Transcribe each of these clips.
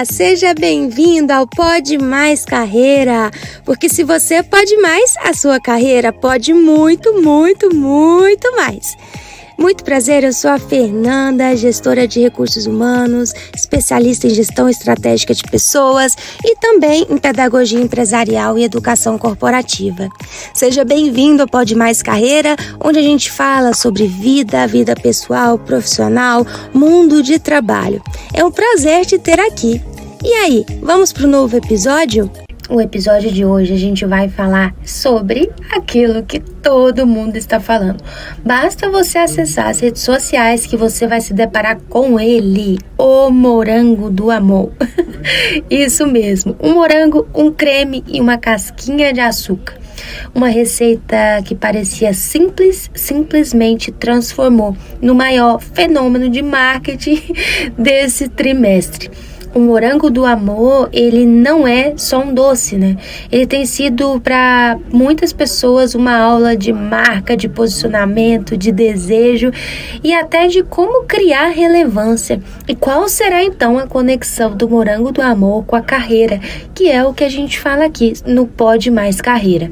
Seja bem-vindo ao Pode Mais Carreira, porque se você pode mais, a sua carreira pode muito, muito, muito mais. Muito prazer, eu sou a Fernanda, gestora de recursos humanos, especialista em gestão estratégica de pessoas e também em pedagogia empresarial e educação corporativa. Seja bem-vindo ao Pode Mais Carreira, onde a gente fala sobre vida pessoal, profissional, mundo de trabalho. É um prazer te ter aqui. E aí, vamos para o novo episódio? O episódio de hoje a gente vai falar sobre aquilo que todo mundo está falando. Basta você acessar as redes sociais que você vai se deparar com ele, o morango do amor. Isso mesmo, um morango, um creme e uma casquinha de açúcar. Uma receita que parecia simples, simplesmente transformou no maior fenômeno de marketing desse trimestre. O morango do amor, ele não é só um doce, né? Ele tem sido para muitas pessoas uma aula de marca, de posicionamento, de desejo e até de como criar relevância. E qual será então a conexão do morango do amor com a carreira, que é o que a gente fala aqui no Pode Mais Carreira.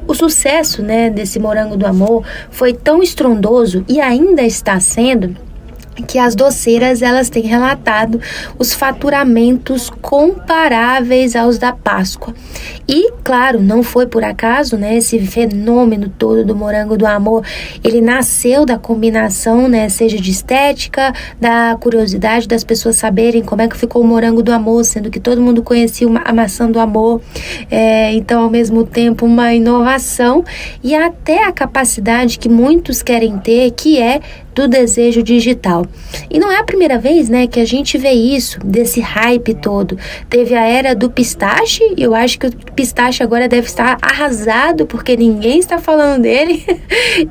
O sucesso, né, desse morango do amor foi tão estrondoso e ainda está sendo que as doceiras elas têm relatado os faturamentos comparáveis aos da Páscoa. E, claro, não foi por acaso, né? Esse fenômeno todo do morango do amor, ele nasceu da combinação, né? Seja de estética, da curiosidade das pessoas saberem como é que ficou o morango do amor, sendo que todo mundo conhecia a maçã do amor. Então, ao mesmo tempo, uma inovação e até a capacidade que muitos querem ter, que é do desejo digital. E não é a primeira vez, né, que a gente vê isso, desse hype todo. Teve a era do pistache, e eu acho que o pistache agora deve estar arrasado, porque ninguém está falando dele.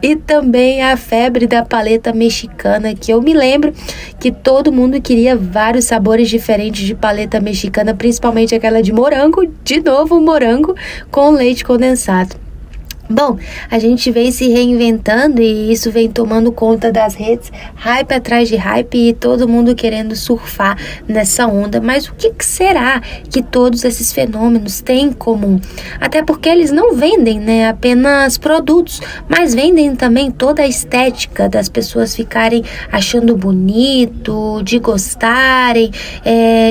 E também a febre da paleta mexicana, que eu me lembro que todo mundo queria vários sabores diferentes de paleta mexicana, principalmente aquela de morango, de novo morango com leite condensado. Bom, a gente vem se reinventando e isso vem tomando conta das redes, hype atrás de hype e todo mundo querendo surfar nessa onda. Mas o que será que todos esses fenômenos têm em comum? Até porque eles não vendem, né, apenas produtos, mas vendem também toda a estética das pessoas ficarem achando bonito, de gostarem,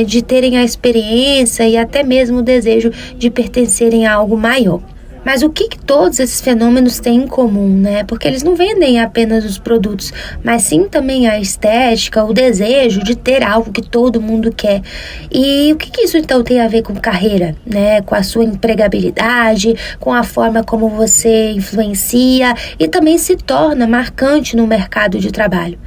de terem a experiência e até mesmo o desejo de pertencerem a algo maior. Mas o que todos esses fenômenos têm em comum, né? Porque eles não vendem apenas os produtos, mas sim também a estética, o desejo de ter algo que todo mundo quer. E o que isso então tem a ver com carreira, né? Com a sua empregabilidade, com a forma como você influencia e também se torna marcante no mercado de trabalho.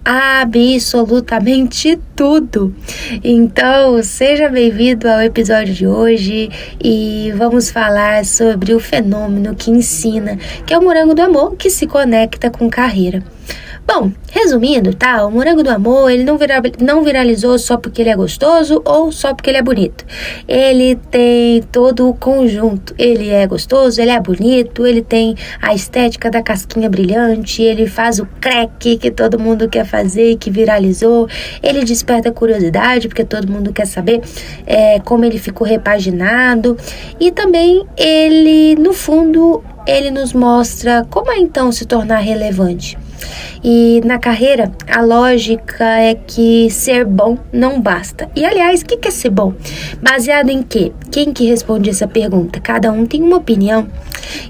Absolutamente tudo. Então, seja bem-vindo ao episódio de hoje e vamos falar sobre o fenômeno que ensina, que é o morango do amor, que se conecta com carreira. Bom, resumindo, tá? O morango do amor, ele não viralizou só porque ele é gostoso ou só porque ele é bonito. Ele tem todo o conjunto. Ele é gostoso, ele é bonito, ele tem a estética da casquinha brilhante, ele faz o crack que todo mundo quer fazer, que viralizou. Ele desperta curiosidade, porque todo mundo quer saber como ele ficou repaginado. E também ele, no fundo, ele nos mostra como é então se tornar relevante. E na carreira, a lógica é que ser bom não basta. E, aliás, o que é ser bom? Baseado em quê? Quem que responde essa pergunta? Cada um tem uma opinião.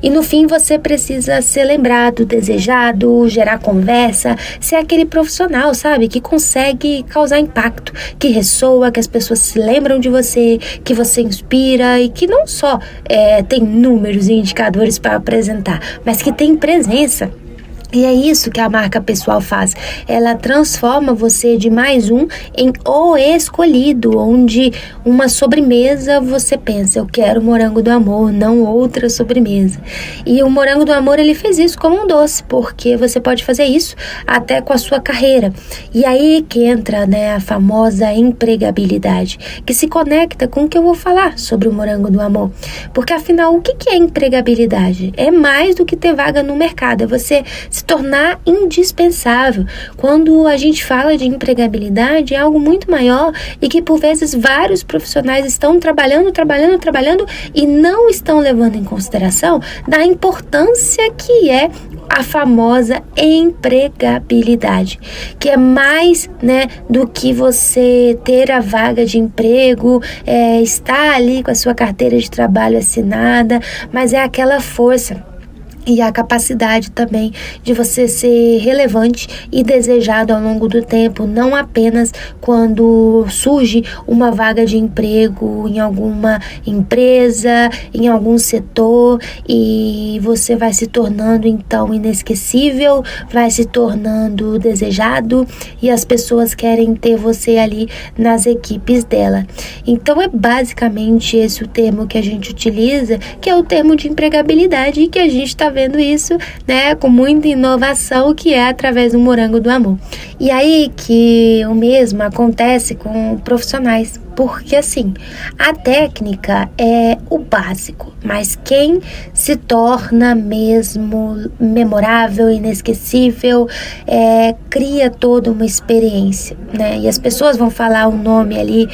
E, no fim, você precisa ser lembrado, desejado, gerar conversa, ser aquele profissional, sabe? Que consegue causar impacto, que ressoa, que as pessoas se lembram de você, que você inspira e que não só tem números e indicadores para apresentar, mas que tem presença. E é isso que a marca pessoal faz. Ela transforma você de mais um em o escolhido, onde uma sobremesa você pensa, eu quero morango do amor, não outra sobremesa. E o morango do amor, ele fez isso como um doce, porque você pode fazer isso até com a sua carreira. E aí que entra, né, a famosa empregabilidade, que se conecta com o que eu vou falar sobre o morango do amor. Porque afinal, o que é empregabilidade? É mais do que ter vaga no mercado, é você se se tornar indispensável. Quando a gente fala de empregabilidade, é algo muito maior e que por vezes vários profissionais estão trabalhando e não estão levando em consideração da importância que é a famosa empregabilidade, que é mais, do que você ter a vaga de emprego, estar ali com a sua carteira de trabalho assinada, mas é aquela força e a capacidade também de você ser relevante e desejado ao longo do tempo, não apenas quando surge uma vaga de emprego em alguma empresa, em algum setor, e você vai se tornando então inesquecível, vai se tornando desejado e as pessoas querem ter você ali nas equipes dela. Então é basicamente esse o termo que a gente utiliza, que é o termo de empregabilidade, e que a gente está vendo isso, com muita inovação, que é através do Morango do Amor. E aí que o mesmo acontece com profissionais, porque assim, a técnica é o básico, mas quem se torna mesmo memorável, inesquecível, cria toda uma experiência, E as pessoas vão falar o nome ali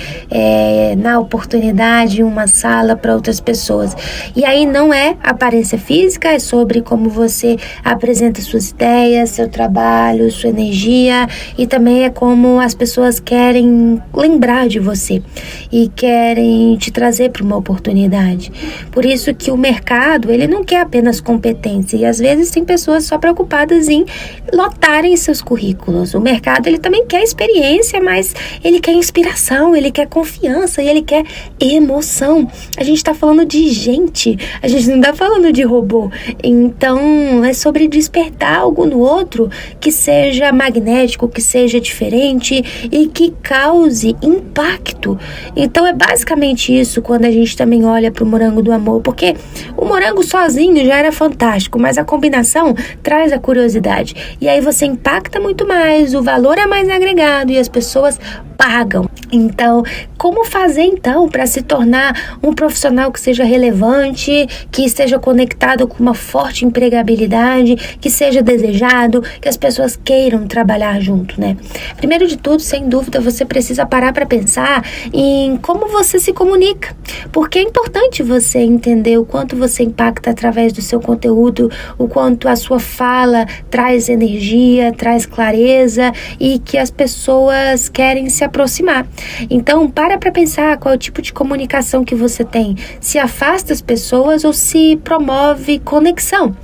na oportunidade, em uma sala para outras pessoas. E aí não é aparência física, é sobre como você apresenta suas ideias, seu trabalho, sua energia, e também é como as pessoas querem lembrar de você e querem te trazer para uma oportunidade. Por isso que o mercado, ele não quer apenas competência, e às vezes tem pessoas só preocupadas em lotarem seus currículos. O mercado, ele também quer experiência, mas ele quer inspiração, ele quer confiança e ele quer emoção. A gente está falando de gente, a gente não está falando de robô. Então é sobre despertar algo no outro que seja magnético, que seja diferente e que cause impacto. Então é basicamente isso quando a gente também olha para o Morango do Amor, porque o morango sozinho já era fantástico, mas a combinação traz a curiosidade. E aí você impacta muito mais, o valor é mais agregado e as pessoas pagam. Então, como fazer então para se tornar um profissional que seja relevante, que esteja conectado com uma forte empregabilidade, que seja desejado, que as pessoas queiram trabalhar junto, Primeiro de tudo, sem dúvida, você precisa parar para pensar em como você se comunica, porque é importante você entender o quanto você impacta através do seu conteúdo, o quanto a sua fala traz energia, traz clareza e que as pessoas querem se aproximar. Então, para pensar qual é o tipo de comunicação que você tem, se afasta as pessoas ou se promove conexão.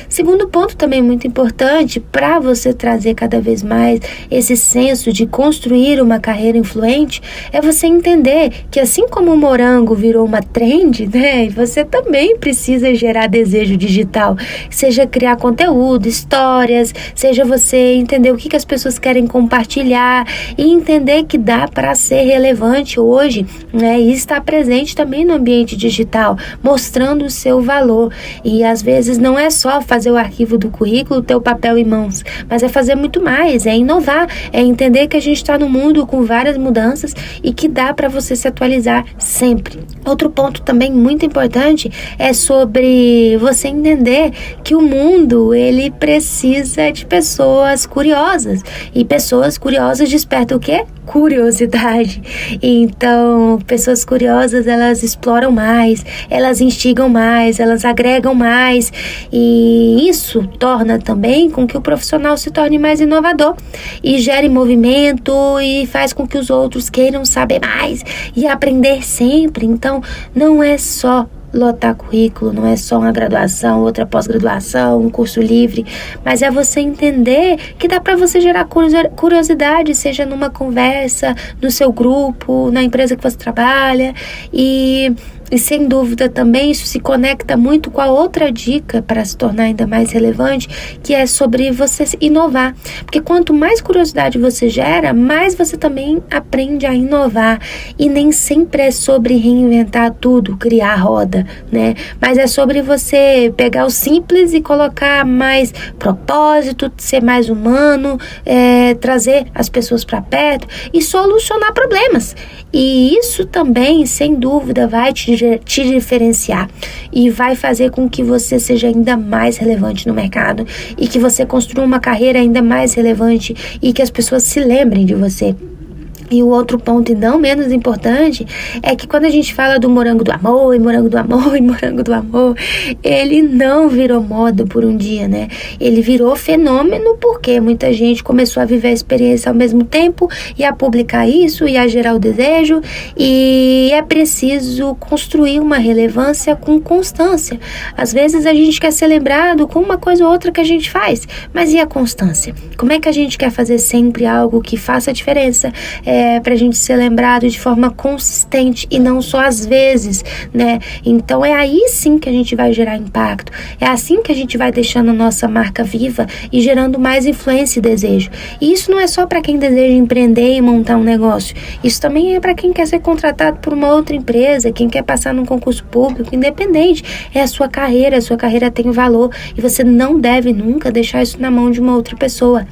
Segundo ponto também muito importante para você trazer cada vez mais esse senso de construir uma carreira influente, é você entender que assim como o morango virou uma trend, você também precisa gerar desejo digital, seja criar conteúdo, histórias, seja você entender o que as pessoas querem compartilhar e entender que dá para ser relevante hoje, e estar presente também no ambiente digital, mostrando o seu valor. E às vezes não é só fazer o arquivo do currículo, ter o papel em mãos, mas é fazer muito mais, é inovar, é entender que a gente está no mundo com várias mudanças e que dá para você se atualizar sempre. Outro ponto também muito importante é sobre você entender que o mundo, ele precisa de pessoas curiosas, e pessoas curiosas despertam o quê? Curiosidade. Então, pessoas curiosas, elas exploram mais, elas instigam mais, elas agregam mais, e isso torna também com que o profissional se torne mais inovador e gere movimento e faz com que os outros queiram saber mais e aprender sempre. Então, não é só lotar currículo, não é só uma graduação, outra pós-graduação, um curso livre, mas é você entender que dá para você gerar curiosidade, seja numa conversa, no seu grupo, na empresa que você trabalha, e sem dúvida também isso se conecta muito com a outra dica para se tornar ainda mais relevante, que é sobre você inovar. Porque quanto mais curiosidade você gera, mais você também aprende a inovar. E nem sempre é sobre reinventar tudo, criar roda, Mas é sobre você pegar o simples e colocar mais propósito, ser mais humano, trazer as pessoas para perto e solucionar problemas. E isso também, sem dúvida, vai te diferenciar e vai fazer com que você seja ainda mais relevante no mercado e que você construa uma carreira ainda mais relevante e que as pessoas se lembrem de você. E o outro ponto, e não menos importante, é que quando a gente fala do morango do amor, e morango do amor, e morango do amor, ele não virou moda por um dia, né? Ele virou fenômeno porque muita gente começou a viver a experiência ao mesmo tempo e a publicar isso e a gerar o desejo, e é preciso construir uma relevância com constância. Às vezes a gente quer ser lembrado com uma coisa ou outra que a gente faz, mas e a constância? Como é que a gente quer fazer sempre algo que faça diferença? Pra gente ser lembrado de forma consistente e não só às vezes, né? Então é aí sim que a gente vai gerar impacto, é assim que a gente vai deixando a nossa marca viva e gerando mais influência e desejo. E isso não é só para quem deseja empreender e montar um negócio, isso também é para quem quer ser contratado por uma outra empresa, quem quer passar num concurso público, independente, é a sua carreira tem valor e você não deve nunca deixar isso na mão de uma outra pessoa.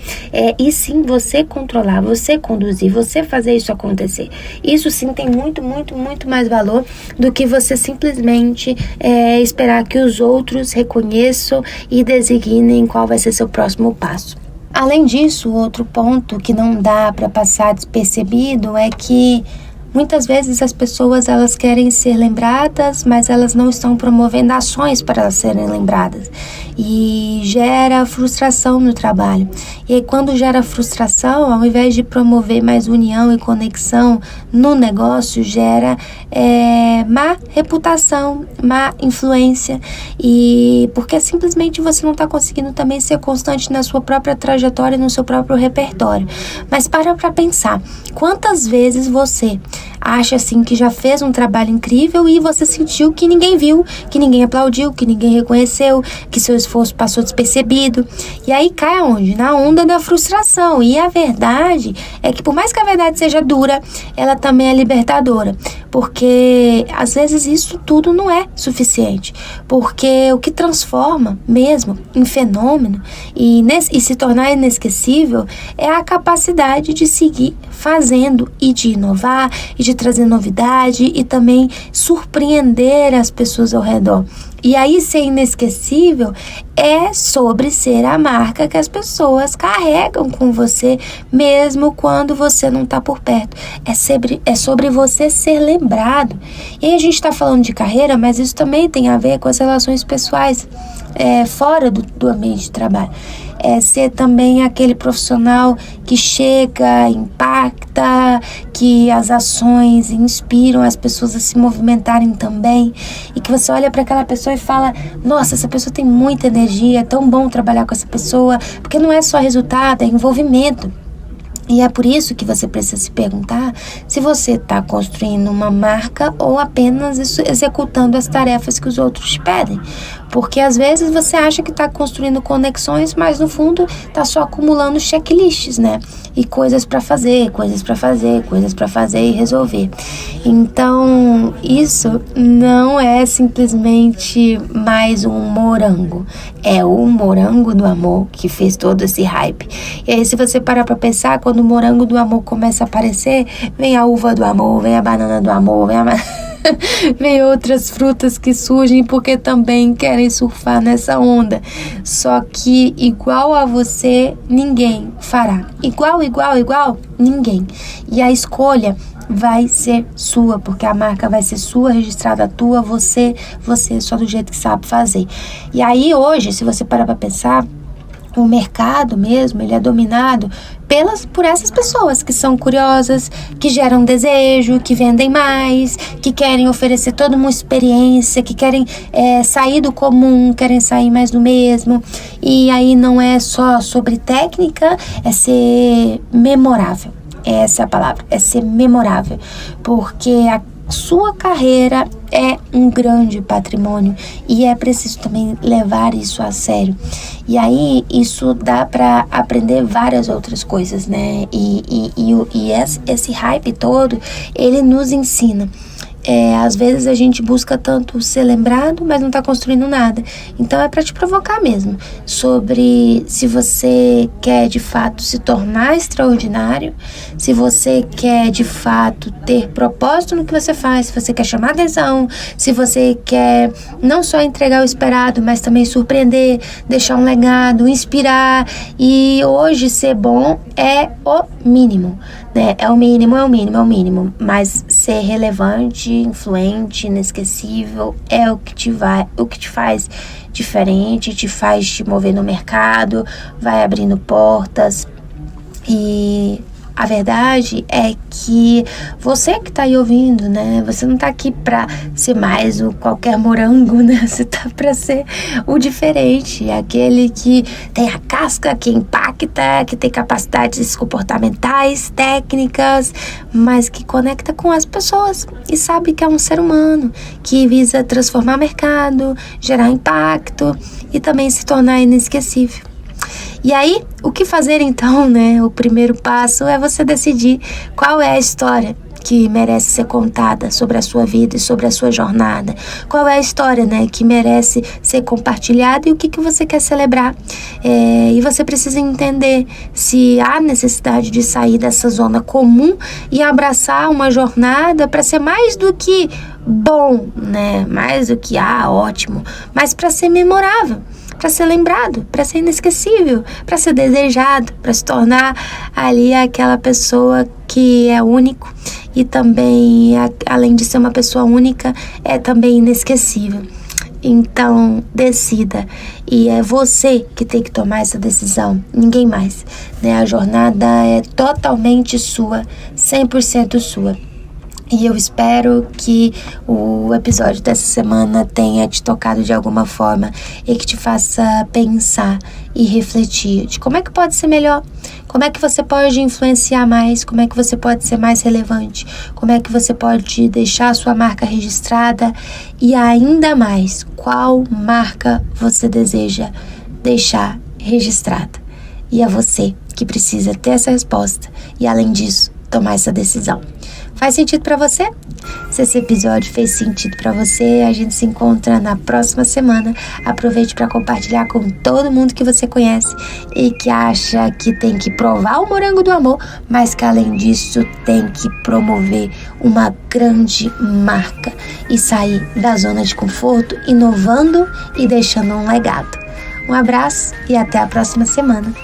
E sim você controlar, você conduzir, você fazer isso acontecer. Isso sim tem muito, muito, muito mais valor do que você simplesmente esperar que os outros reconheçam e designem qual vai ser seu próximo passo. Além disso, outro ponto que não dá para passar despercebido é que muitas vezes as pessoas elas querem ser lembradas, mas elas não estão promovendo ações para elas serem lembradas. E gera frustração no trabalho. E aí, quando gera frustração, ao invés de promover mais união e conexão no negócio, gera má reputação, má influência. E porque simplesmente você não está conseguindo também ser constante na sua própria trajetória e no seu próprio repertório. Mas para pensar, quantas vezes você acha assim que já fez um trabalho incrível e você sentiu que ninguém viu, que ninguém aplaudiu, que ninguém reconheceu, que seu esforço passou despercebido. E aí cai aonde? Na onda da frustração. E a verdade é que por mais que a verdade seja dura, ela também é libertadora. Porque às vezes isso tudo não é suficiente. Porque o que transforma mesmo em fenômeno e se tornar inesquecível é a capacidade de seguir fazendo e de inovar e de trazer novidade e também surpreender as pessoas ao redor. E aí ser inesquecível é sobre ser a marca que as pessoas carregam com você, mesmo quando você não está por perto. É sobre você ser lembrado. E aí a gente está falando de carreira, mas isso também tem a ver com as relações pessoais fora do ambiente de trabalho. É ser também aquele profissional que chega, impacta, que as ações inspiram as pessoas a se movimentarem também, e que você olha para aquela pessoa e fala, nossa, essa pessoa tem muita energia, é tão bom trabalhar com essa pessoa, porque não é só resultado, é envolvimento. E é por isso que você precisa se perguntar se você está construindo uma marca ou apenas executando as tarefas que os outros te pedem. Porque às vezes você acha que está construindo conexões, mas no fundo está só acumulando checklists, né? E coisas para fazer e resolver. Então, isso não é simplesmente mais um morango. É o morango do amor que fez todo esse hype. E aí, se você parar para pensar, quando o morango do amor começa a aparecer, vem a uva do amor, vem a banana do amor, vem outras frutas que surgem porque também querem surfar nessa onda. Só que igual a você, ninguém fará. Igual, ninguém. E a escolha vai ser sua, porque a marca vai ser sua, registrada tua, você só do jeito que sabe fazer. E aí hoje, se você parar para pensar, o mercado mesmo, ele é dominado por essas pessoas que são curiosas, que geram desejo, que vendem mais, que querem oferecer toda uma experiência, que querem sair do comum, querem sair mais do mesmo. E aí não é só sobre técnica, é ser memorável. Essa é a palavra, é ser memorável. Porque a sua carreira é um grande patrimônio e é preciso também levar isso a sério. E aí isso dá para aprender várias outras coisas, né? E esse hype todo, ele nos ensina Às vezes a gente busca tanto ser lembrado, mas não tá construindo nada. Então é para te provocar mesmo, sobre se você quer de fato se tornar extraordinário, se você quer de fato ter propósito no que você faz, se você quer chamar atenção, se você quer não só entregar o esperado, mas também surpreender, deixar um legado, inspirar. E hoje ser bom é o mínimo, né? É o mínimo, mas ser relevante, influente, inesquecível é o que te faz diferente, te faz te mover no mercado, vai abrindo portas. E a verdade é que você que tá aí ouvindo, né? Você não tá aqui pra ser mais o qualquer morango, né? Você tá pra ser o diferente, aquele que tem a casca, que impacta, que tem capacidades comportamentais, técnicas, mas que conecta com as pessoas e sabe que é um ser humano, que visa transformar o mercado, gerar impacto e também se tornar inesquecível. E aí, o que fazer então, né? O primeiro passo é você decidir qual é a história que merece ser contada sobre a sua vida e sobre a sua jornada. Qual é a história, né, que merece ser compartilhada e o que você quer celebrar. E você precisa entender se há necessidade de sair dessa zona comum e abraçar uma jornada para ser mais do que bom, né? Mais do que ótimo, mas para ser memorável, para ser lembrado, para ser inesquecível, para ser desejado, para se tornar ali aquela pessoa que é único e também, além de ser uma pessoa única, é também inesquecível. Então, decida. E é você que tem que tomar essa decisão, ninguém mais, né? A jornada é totalmente sua, 100% sua. E eu espero que o episódio dessa semana tenha te tocado de alguma forma e que te faça pensar e refletir de como é que pode ser melhor, como é que você pode influenciar mais, como é que você pode ser mais relevante, como é que você pode deixar a sua marca registrada e ainda mais, qual marca você deseja deixar registrada. E é você que precisa ter essa resposta e, além disso, tomar essa decisão. Faz sentido pra você? Se esse episódio fez sentido pra você, a gente se encontra na próxima semana. Aproveite para compartilhar com todo mundo que você conhece e que acha que tem que provar o morango do amor, mas que além disso tem que promover uma grande marca e sair da zona de conforto, inovando e deixando um legado. Um abraço e até a próxima semana.